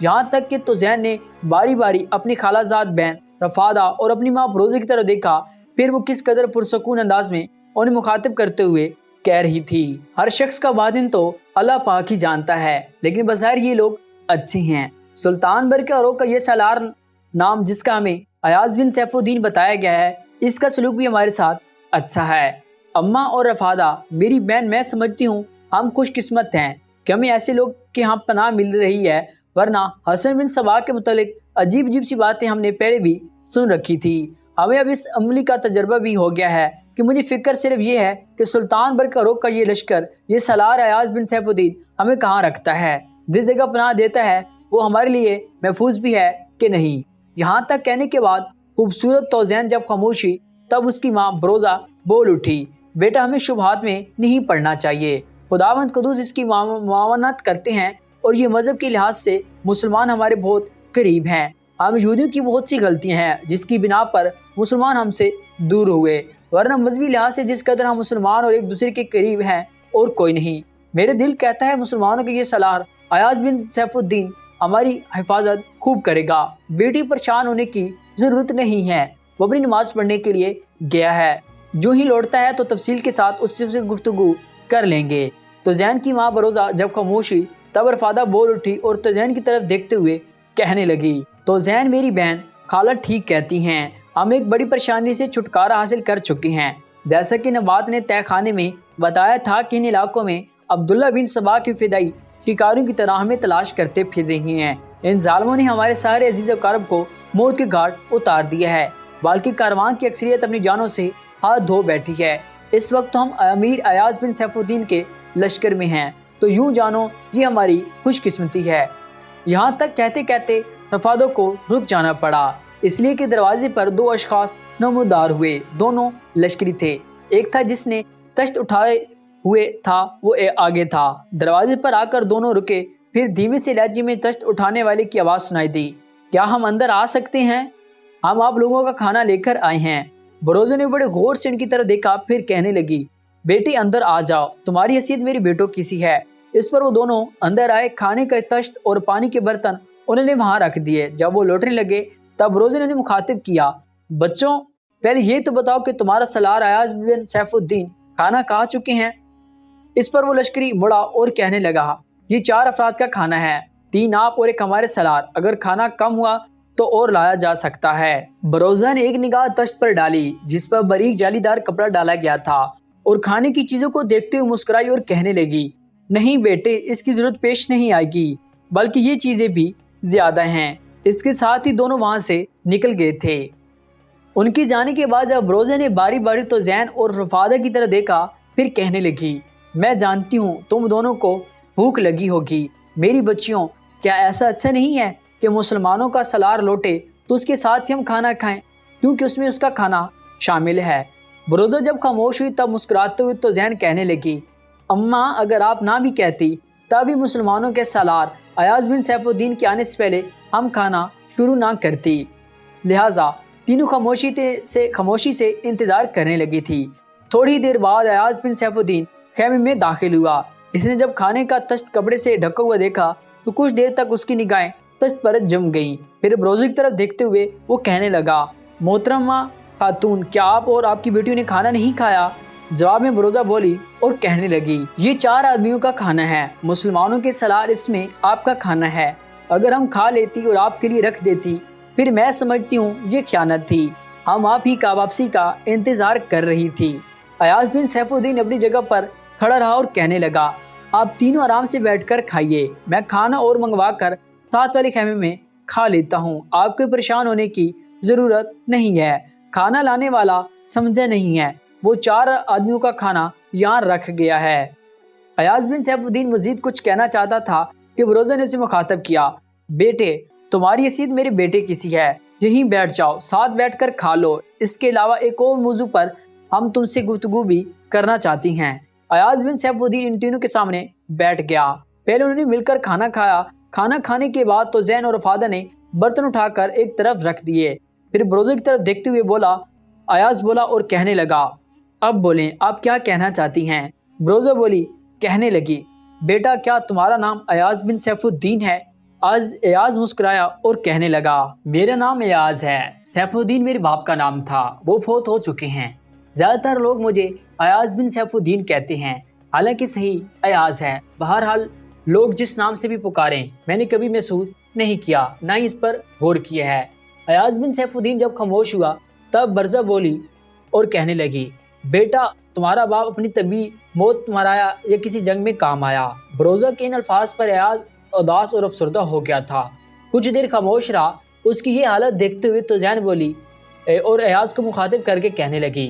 یہاں تک کہ توزین نے باری باری اپنی خالہ زاد بہن رفادہ اور اپنی ماں بروزہ کی طرف دیکھا، پھر وہ کس قدر پرسکون انداز میں انہیں مخاطب کرتے ہوئے کہہ رہی تھی، ہر شخص کا باطن تو اللہ پاک ہی جانتا ہے، لیکن بظاہر یہ لوگ اچھے ہیں۔ سلطان برق اروق کا یہ سالار نام جس کا ہمیں ایاز بن سیف الدین بتایا گیا ہے، اس کا سلوک بھی ہمارے ساتھ اچھا ہے۔ اماں اور رفادہ میری بہن، میں سمجھتی ہوں ہم خوش قسمت ہیں کہ ہمیں ایسے لوگ کے ہاں پناہ مل رہی ہے، ورنہ حسن بن سبا کے متعلق عجیب عجیب سی باتیں ہم نے پہلے بھی سن رکھی تھی۔ ہمیں اب اس عملی کا تجربہ بھی ہو گیا ہے کہ مجھے فکر صرف یہ ہے کہ سلطان برق اروق کا یہ لشکر، یہ سالار ایاز بن سیف الدین ہمیں کہاں رکھتا ہے، جس جگہ پناہ دیتا ہے وہ ہمارے لیے محفوظ بھی ہے کہ نہیں۔ یہاں تک کہنے کے بعد خوبصورت توزین جب خاموش ہوئی، تب اس کی ماں بروزہ بول اٹھی، بیٹا ہمیں شبہات میں نہیں پڑنا چاہیے، خداوند قدوس اس کی معاونت کرتے ہیں اور یہ مذہب کے لحاظ سے مسلمان ہمارے بہت قریب ہیں۔ ہم یہودیوں کی بہت سی غلطیاں ہیں جس کی بنا پر مسلمان ہم سے دور ہوئے، ورنہ مذہبی لحاظ سے جس قدر ہم مسلمان اور ایک دوسرے کے قریب ہیں اور کوئی نہیں۔ میرے دل کہتا ہے مسلمانوں کے یہ سالار ایاز بن سیف الدین ہماری حفاظت خوب کرے گا۔ بیٹی پریشان ہونے کی ضرورت نہیں ہے، وہ اپنی نماز پڑھنے کے لیے گیا ہے، جو ہی لوٹتا ہے تو تفصیل کے ساتھ اس سے گفتگو کر لیں گے۔ توزین کی ماں بروزہ جب خاموش ہوئی، تب رفادہ بول اٹھی اور توزین کی طرف دیکھتے ہوئے کہنے لگی، توزین میری بہن، خالہ ٹھیک کہتی ہیں، ہم ایک بڑی پریشانی سے چھٹکارا حاصل کر چکے ہیں۔ جیسا کہ نبات نے تہ خانے میں بتایا تھا کہ ان علاقوں میں عبداللہ بن سبا کی فدائی شکاریوں کی طرح ہمیں تلاش کرتے پھر رہی ہیں۔ ان ظالموں نے ہمارے سارے عزیز و اقارب کو موت کے گھاٹ اتار دیا ہے، بلکہ کاروان کی اکثریت اپنی جانوں سے ہاتھ دھو بیٹھی ہے۔ اس وقت ہم امیر ایاز بن سیف الدین کے لشکر میں ہیں، تو یوں جانو یہ ہماری خوش قسمتی ہے۔ یہاں تک کہتے کہتے رفادہ کو رک جانا پڑا، اس لیے کہ دروازے پر دو اشخاص نمودار ہوئے، دونوں لشکری تھے۔ ایک تھا جس نے تشت اٹھائے ہوئے تھا، وہ آگے تھا۔ دروازے پر آ کر دونوں رکے، پھر دھیمے سے لہجے میں تشت اٹھانے والے کی آواز سنائی دی، کیا ہم اندر آ سکتے ہیں؟ ہم آپ لوگوں کا کھانا لے کر آئے ہیں۔ بروزہ نے بڑے غور سے ان کی طرف دیکھا، پھر کہنے لگی، بیٹی اندر آ جاؤ، تمہاری حیثیت میری بیٹوں کی سی ہے۔ اس پر وہ دونوں اندر آئے، کھانے کا تشت اور پانی کے برتن انہوں نے وہاں رکھ دیے۔ جب وہ لوٹنے لگے تب بروزہ نے انہیں مخاطب کیا، بچوں پہلے یہ تو بتاؤ کہ تمہارا سالار ایاز بن سیف الدین کھانا کھا چکے ہیں؟ اس پر وہ لشکری مڑا اور کہنے لگا، یہ 4 افراد کا کھانا ہے، 3 آپ اور ایک ہمارے سالار، اگر کھانا کم ہوا تو اور لایا جا سکتا ہے۔ بروزہ نے ایک نگاہ تشت پر ڈالی جس پر باریک جالی دار کپڑا ڈالا گیا تھا اور کھانے کی چیزوں کو دیکھتے ہوئے مسکرائی اور کہنے لگی، نہیں بیٹے، اس کی ضرورت پیش نہیں آئے گی، بلکہ یہ چیزیں بھی زیادہ ہیں۔ اس کے ساتھ ہی دونوں وہاں سے نکل گئے تھے۔ ان کی جانے کے بعد جب بروزہ نے باری باری توزین اور رفادہ کی طرف دیکھا، پھر کہنے لگی، میں جانتی ہوں تم دونوں کو بھوک لگی ہوگی، میری بچیوں، کیا ایسا اچھا نہیں ہے کہ مسلمانوں کا سالار لوٹے تو اس کے ساتھ ہی ہم کھانا کھائیں، کیونکہ اس میں اس کا کھانا شامل ہے۔ بروزہ جب خاموش ہوئی تب مسکراتے ہوئے توزین کہنے لگی، اماں اگر آپ نہ بھی کہتی تبھی مسلمانوں کے سالار ایاز بن سیف الدین کے آنے سے پہلے ہم کھانا شروع نہ کرتی۔ لہٰذا تینوں خاموشی سے انتظار کرنے لگی تھی۔ تھوڑی دیر بعد ایاز بن سیف الدین خیمے میں داخل ہوا۔ اس نے جب کھانے کا تشت کپڑے سے ڈھکا ہوا دیکھا تو کچھ دیر تک اس کی نگاہیں تشت پر جم گئیں، پھر بروزہ کی طرف دیکھتے ہوئے وہ کہنے لگا، محترمہ خاتون، کیا آپ اور آپ کی بیٹیوں نے کھانا نہیں کھایا؟ جواب میں بروزہ بولی اور کہنے لگی، یہ 4 آدمیوں کا کھانا ہے، مسلمانوں کے سالار اس میں آپ کا کھانا ہے، اگر ہم کھا لیتی اور آپ کے لیے رکھ دیتی پھر میں سمجھتی ہوں یہ خیانت تھی، ہم آپ ہی کا واپسی کا انتظار کر رہی تھی۔ ایاز بن سیف الدین اپنی جگہ پر کھڑا رہا اور کہنے لگا، آپ تینوں آرام سے بیٹھ کر کھائیے، میں کھانا اور منگوا کر ساتھ والے خیمے میں کھا لیتا ہوں، آپ کو پریشان ہونے کی ضرورت نہیں ہے۔ کھانا لانے والا سمجھا نہیں ہے، وہ 4 آدمیوں کا کھانا یہاں رکھ گیا ہے۔ ایاز بن سیف الدین مزید کچھ کہنا چاہتا تھا کہ بروزہ نے اسے مخاطب کیا، بیٹے تمہاری حیثیت میرے بیٹے کی سی ہے، یہیں بیٹھ جاؤ، ساتھ بیٹھ کر کھا لو، اس کے علاوہ ایک اور موضوع پر ہم تم سے گفتگو بھی کرنا چاہتی ہیں۔ ایاز بن سیف الدین ان تینوں کے سامنے بیٹھ گیا۔ پہلے انہوں نے مل کر کھانا کھایا۔ کھانا کھانے کے بعد توزین اور رفادہ نے برتن اٹھا کر ایک طرف رکھ دیے، پھر بروزہ کی طرف دیکھتے ہوئے ایاز بولا اور کہنے لگا، اب بولیں آپ کیا کہنا چاہتی ہیں؟ بروزہ بولی، کہنے لگی، بیٹا کیا تمہارا نام ایاز بن سیف الدین ہے؟ آج ایاز مسکرایا اور کہنے لگا، میرا نام ایاز ہے، سیف الدین میرے باپ کا نام تھا، وہ فوت ہو چکے ہیں۔ زیادہ تر لوگ مجھے ایاز بن سیف الدین کہتے ہیں، حالانکہ صحیح ایاز ہے۔ بہرحال لوگ جس نام سے بھی پکاریں میں نے کبھی محسوس نہیں کیا، نہ ہی اس پر غور کیا ہے۔ ایاز بن سیف الدین جب خاموش ہوا تب برزہ بولی اور کہنے لگی، بیٹا تمہارا باپ اپنی طبی موت مرایا یا کسی جنگ میں کام آیا؟ بروزہ کے ان الفاظ پر ایاز اداس اور افسردہ ہو گیا تھا۔ کچھ دیر خاموش رہا۔ اس کی یہ حالت دیکھتے ہوئے توزین بولی اور ایاز کو مخاطب کر کے کہنے لگی،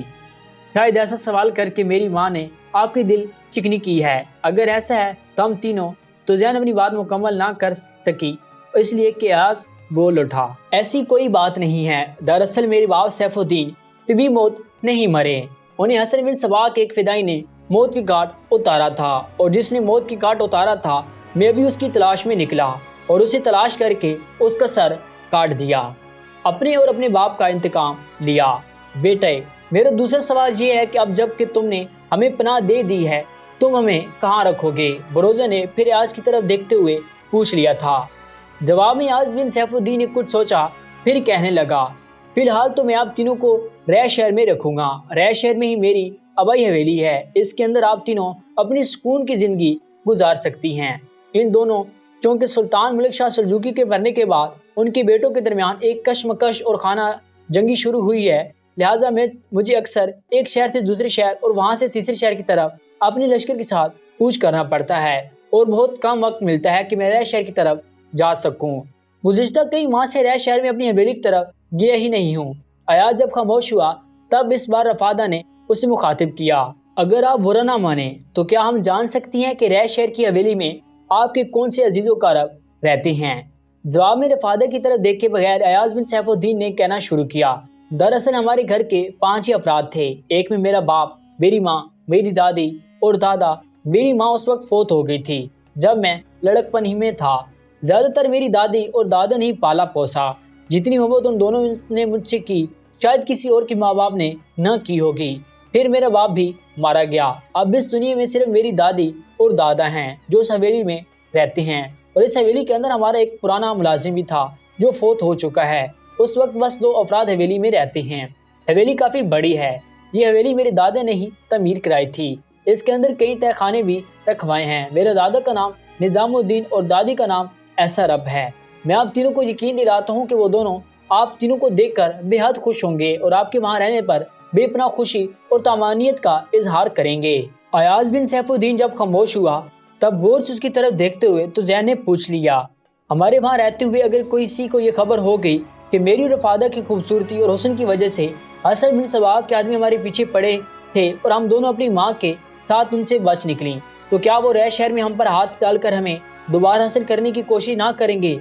شاید ایسا سوال کر کے میری ماں نے آپ کی دل چکنی کی ہے۔ اگر ایسا ہے تو ہم تینوں۔ توزین اپنی بات مکمل نہ کر سکی اس لیے کہ ایاز بول اٹھا، ایسی کوئی بات نہیں ہے، دراصل میرے باپ سیف الدین طبی موت نہیں مرے، انہیں حسن بن صباح کے ایک فدائی نے موت کی کاٹ اتارا تھا، اور جس نے موت کی کاٹ اتارا تھا میں بھی اس کی تلاش میں نکلا اور اسے تلاش کر کے اس کا سر کاٹ دیا، اپنے اور اپنے باپ کا انتقام لیا۔ بیٹے میرا دوسرا سوال یہ ہے کہ اب جب کہ تم نے ہمیں پناہ دے دی ہے تم ہمیں کہاں رکھو گے؟ بروزہ نے پھر ایاز کی طرف دیکھتے ہوئے پوچھ لیا تھا۔ جواب میں ایاز بن سیف الدین نے کچھ سوچا پھر کہنے لگا، فی الحال تو میں آپ تینوں کو رہ شہر میں رکھوں گا۔ رہ شہر میں ہی میری آبائی حویلی ہے، اس کے اندر آپ تینوں اپنی سکون کی زندگی گزار سکتی ہیں۔ ان دونوں چونکہ سلطان ملک شاہ سلجوقی کے مرنے کے بعد ان کے بیٹوں کے درمیان ایک کشمکش اور خانہ جنگی شروع ہوئی ہے، لہٰذا مجھے اکثر ایک شہر سے دوسرے شہر اور وہاں سے تیسرے شہر کی طرف اپنے لشکر کے ساتھ کوچ کرنا پڑتا ہے، اور بہت کم وقت ملتا ہے کہ میں رہ شہر کی طرف جا سکوں۔ گزشتہ کئی ماہ سے رہ شہر میں اپنی حویلی کی طرف گیا ہی نہیں ہوں۔ ایاز جب خاموش ہوا تب اس بار رفادہ نے اسے مخاطب کیا، اگر آپ برا نہ مانیں تو کیا ہم جان سکتی ہیں کہ رہ شہر کی حویلی میں آپ کے کون سے عزیز و اقارب رہتے ہیں؟ جواب میں رفادہ کی طرف دیکھے بغیر ایاز بن سیف الدین نے کہنا شروع کیا، دراصل ہمارے گھر کے 5 ہی افراد تھے، ایک میں میرا باپ، میری ماں، میری دادی اور دادا۔ میری ماں اس وقت فوت ہو گئی تھی جب میں لڑکپن ہی میں تھا۔ زیادہ تر میری دادی اور دادا نے ہی پالا پوسا، جتنی محبت ان دونوں نے مجھ سے کی شاید کسی اور کے ماں باپ نے نہ کی ہوگی۔ پھر میرا باپ بھی مارا گیا۔ اب اس دنیا میں صرف میری دادی اور دادا ہیں جو اس حویلی میں رہتے ہیں، اور اس حویلی کے اندر ہمارا ایک پرانا ملازم بھی تھا جو فوت ہو چکا ہے۔ اس وقت بس 2 افراد حویلی میں رہتے ہیں۔ حویلی کافی بڑی ہے، یہ حویلی میرے دادا نے ہی تعمیر کرائی تھی۔ اس کے اندر کئی تہہ خانے بھی رکھوائے ہیں۔ میرے دادا کا نام نظام الدین اور دادی کا نام ایسا رب ہے۔ میں آپ تینوں کو یقین دلاتا ہوں کہ وہ دونوں آپ تینوں کو دیکھ کر بے حد خوش ہوں گے اور آپ کے وہاں رہنے پر بے پناہ خوشی اور طمانینت کا اظہار کریں گے۔ ایاز بن سیف الدین جب خاموش ہوا تب غور سے اس کی طرف دیکھتے ہوئے تو زین نے پوچھ لیا، ہمارے وہاں رہتے ہوئے اگر کسی کو یہ خبر ہو گئی کہ میری اور رفادہ کی خوبصورتی اور حسن کی وجہ سے حسن بن صباح کے آدمی ہمارے پیچھے پڑے تھے اور ہم دونوں اپنی ماں کے ساتھ ان سے بچ نکلیں، تو کیا وہ رہ شہر میں ہم پر ہاتھ ڈال کر ہمیں دوبارہ حاصل کرنے کی کوشش نہ کریں گے؟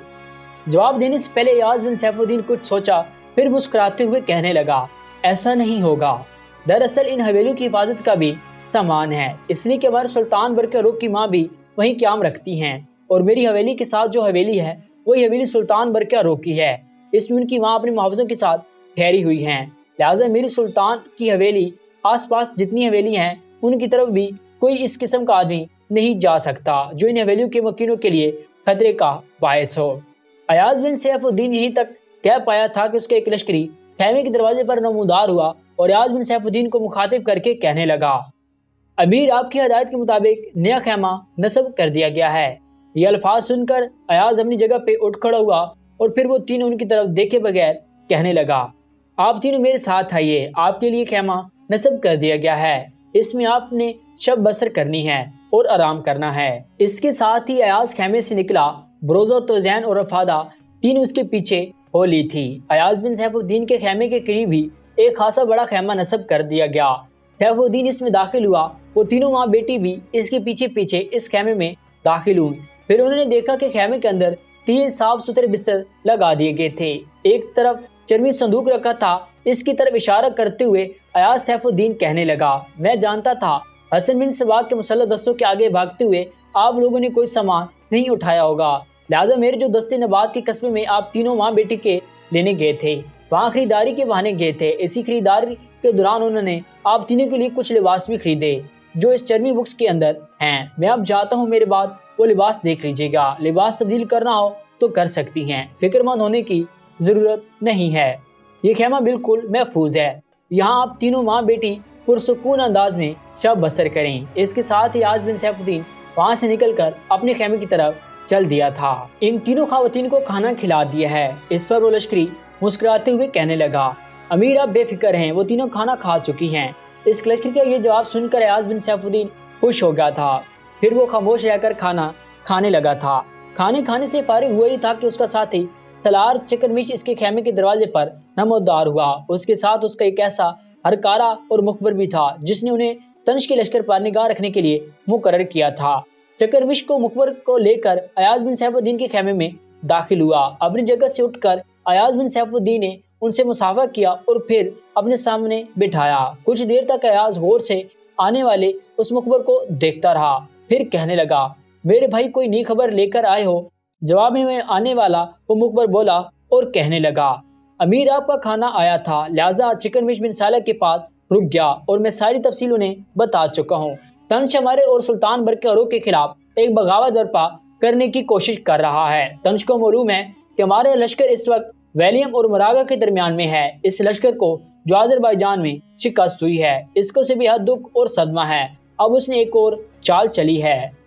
جواب دینے سے پہلے ایاز بن سیف الدین کچھ سوچا پھر مسکراتے ہوئے کہنے لگا، ایسا نہیں ہوگا۔ دراصل ان حویلیوں کی حفاظت کا بھی سامان ہے، اس لیے کہ ہمارے سلطان برقع رخ کی ماں بھی وہیں قیام رکھتی ہیں، اور میری حویلی کے ساتھ جو حویلی ہے وہی حویلی سلطان برقع رخ کی ہے، اس میں ان کی ماں اپنے محافظوں کے ساتھ ٹھہری ہوئی ہیں، لہٰذا میری سلطان کی حویلی آس پاس جتنی حویلی ہیں ان کی طرف بھی کوئی اس قسم کا آدمی نہیں جا سکتا جو ان حویلیوں کے مکینوں کے لیے خطرے کا باعث ہو۔ ایاز بن سیف الدین یہیں تک کہہ پایا تھا کہ اس کا ایک لشکری خیمے کے دروازے پر نمودار ہوا اور ایاز بن سیف الدین کو مخاطب کر کے کہنے لگا، امیر آپ کی ہدایت کے مطابق نیا خیمہ نصب کر دیا گیا ہے۔ یہ الفاظ سن کر ایاز اپنی جگہ پہ اٹھ کھڑا ہوا اور پھر وہ تینوں ان کی طرف دیکھے بغیر کہنے لگا، آپ تینوں میرے ساتھ آئیے، آپ کے لیے خیمہ نصب کر دیا گیا ہے، اس میں آپ نے شب بسر کرنی ہے اور آرام کرنا ہے۔ اس کے ساتھ ہی ایاز خیمے سے نکلا۔ بروزہ، توزین اور رفادہ تینوں اس کے پیچھے ہو لی تھی۔ ایاز بن سیف الدین کے خیمے کے قریب ہی ایک خاصا بڑا خیمہ نصب کر دیا گیا۔ سیف الدین اس میں داخل ہوا، وہ تینوں ماں بیٹی بھی اس کے پیچھے پیچھے اس خیمے میں داخل ہوئی۔ پھر انہوں نے دیکھا کہ خیمے کے اندر 3 صاف ستھرے بستر لگا دیے گئے تھے، ایک طرف چرمی صندوق رکھا تھا۔ اس کی طرف اشارہ کرتے ہوئے ایاز سیف الدین کہنے لگا، میں جانتا تھا حسن بن صباح کے مسلح دستوں کے آگے بھاگتے ہوئے آپ لوگوں نے کوئی سامان نہیں اٹھایا ہوگا، لہٰذا میرے جو دستے نبات کے قصبے میں آپ تینوں ماں بیٹی کے لینے گئے تھے وہاں خریداری کے بہانے گئے تھے۔ اسی خریداری کے دوران انہوں نے آپ تینوں کے لیے کچھ لباس بھی خریدے جو اس چرمی بکس کے اندر ہیں۔ میں اب چاہتا ہوں میرے بعد وہ لباس دیکھ لیجیے گا، لباس تبدیل کرنا ہو تو کر سکتی ہیں، فکر مند ہونے کی ضرورت نہیں ہے، یہ خیمہ بالکل محفوظ ہے، یہاں آپ تینوں ماں بیٹی پرسکون انداز میں شب بسر کریں۔ اس کے ساتھ ہی ایاز بن سیف الدین وہاں سے نکل کر اپنے خیمے کی طرف چل دیا تھا۔ ان تینوں خواتین کو کھانا کھلا دیا ہے۔ اس پر وہ لشکری مسکراتے ہوئے کہنے لگا، امیر آپ بے فکر ہیں، وہ تینوں کھانا کھا چکی ہیں۔ اس لشکری کا یہ جواب سن کر ایاز بن سیف الدین خوش ہو گیا تھا، پھر وہ خاموش رہ کر کھانا کھانے لگا تھا۔ کھانے کھانے سے فارغ ہوا ہی تھا کہ اس کا ساتھی سالار چکن اس کے خیمے کے دروازے پر نمودار ہوا۔ اس کے ساتھ اس کا ایک ایسا ہرکارہ اور مخبر بھی تھا جس نے انہیں تنش کے لشکر پر نگاہ رکھنے کے لیے مقرر کیا تھا۔ چکن کو مخبر کو لے کر ایاز بن سیف الدین کے خیمے میں داخل ہوا۔ اپنی جگہ سے اٹھ کر ایاز بن سیف الدین نے ان سے مصافحہ کیا اور پھر اپنے سامنے بٹھایا۔ کچھ دیر تک ایاز غور سے آنے والے اس مخبر کو دیکھتا رہا، پھر کہنے لگا، میرے بھائی کوئی نئی خبر لے کر آئے ہو؟ جواب میں آنے والا وہ مخبر بولا اور کہنے لگا، امیر آپ کا کھانا آیا تھا، لہٰذا چکن بن سالہ کے پاس رک گیا اور میں ساری تفصیل انہیں بتا چکا ہوں۔ تنش ہمارے اور سلطان برقرار کے خلاف ایک بغاوت برپا کرنے کی کوشش کر رہا ہے۔ تنش کو معلوم ہے کہ ہمارا لشکر اس وقت ویلیم اور مراغہ کے درمیان میں ہے۔ اس لشکر کو جو آذربائیجان میں شکست ہوئی ہے، اس کو سے بھی حد دکھ اور صدمہ ہے۔ اب اس نے ایک اور چال چلی ہے۔